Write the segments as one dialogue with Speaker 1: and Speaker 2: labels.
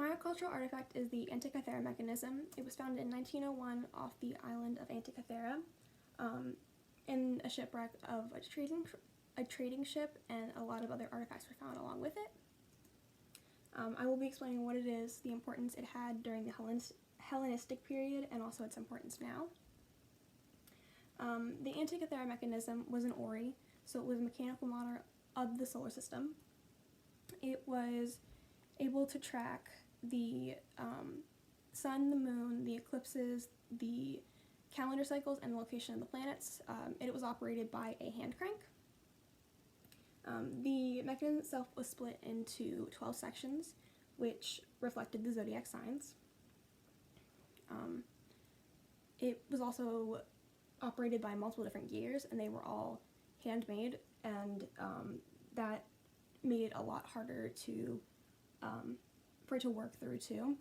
Speaker 1: Maya cultural artifact is the Antikythera mechanism. It was found in 1901 off the island of Antikythera in a shipwreck of a trading ship, and a lot of other artifacts were found along with it. I will be explaining what it is, the importance it had during the Hellenistic period, and also its importance now. The Antikythera mechanism was an Ori, so it was a mechanical model of the solar system. It was able to track the sun, the moon, the eclipses, the calendar cycles, and the location of the planets. It was operated by a hand crank. The mechanism itself was split into 12 sections, which reflected the zodiac signs. It was also operated by multiple different gears, and they were all handmade, and that made it a lot harder to for it to work through too.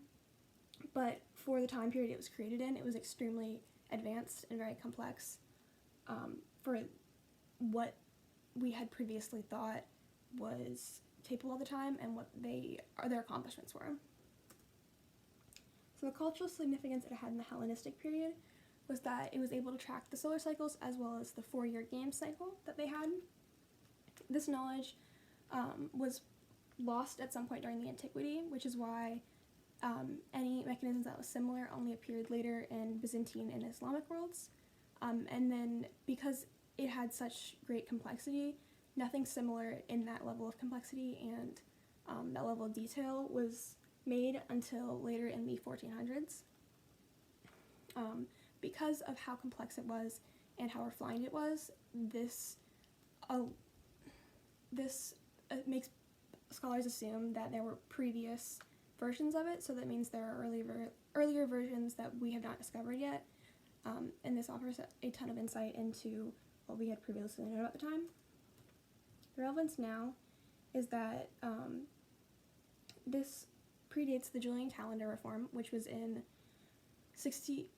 Speaker 1: But for the time period it was created in, it was extremely advanced and very complex for what we had previously thought was capable at the time and what their accomplishments were. So the cultural significance it had in the Hellenistic period was that it was able to track the solar cycles as well as the 4-year game cycle that they had. This knowledge was lost at some point during the antiquity, which is why any mechanisms that was similar only appeared later in Byzantine and Islamic worlds. And then because it had such great complexity, nothing similar in that level of complexity and that level of detail was made until later in the 1400s. Because of how complex it was and how refined it was, this makes scholars assume that there were previous versions of it, so that means there are earlier versions that we have not discovered yet, and this offers a ton of insight into what we had previously known about the time. The relevance now is that this predates the Julian calendar reform, which was in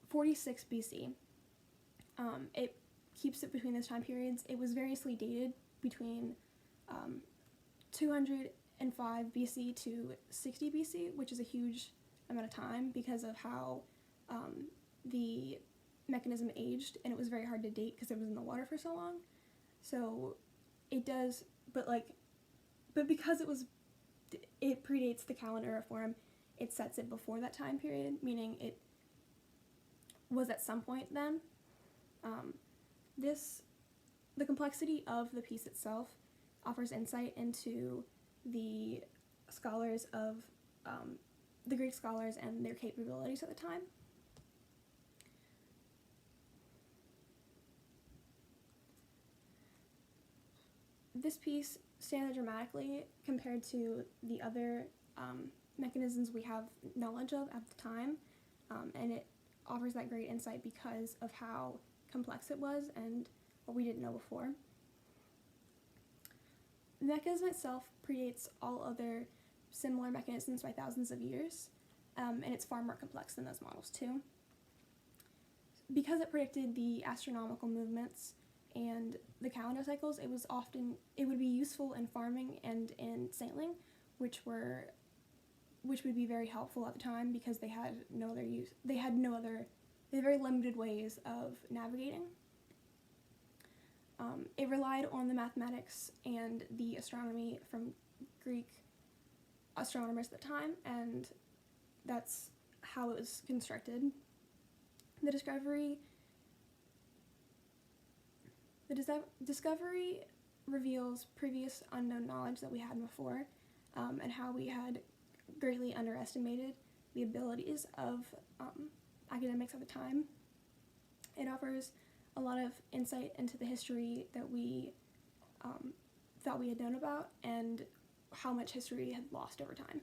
Speaker 1: 46 BC. It keeps it between those time periods. It was variously dated between 205 BC to 60 BC, which is a huge amount of time because of how the mechanism aged, and it was very hard to date because it was in the water for so long. So it does, but because it predates the calendar reform, it sets it before that time period, meaning it was at some point then. The complexity of the piece itself offers insight into the scholars of the Greek scholars and their capabilities at the time. This piece stands out dramatically compared to the other mechanisms we have knowledge of at the time, and it offers that great insight because of how complex it was and what we didn't know before. The mechanism itself predates all other similar mechanisms by thousands of years, and it's far more complex than those models too. Because it predicted the astronomical movements and the calendar cycles, it would be useful in farming and in sailing, which would be very helpful at the time because they had no other use. They had very limited ways of navigating. It relied on the mathematics and the astronomy from Greek astronomers at the time, and that's how it was constructed. The discovery reveals previous unknown knowledge that we had before, and how we had greatly underestimated the abilities of academics at the time. It offers a lot of insight into the history that we thought we had known about and how much history had lost over time.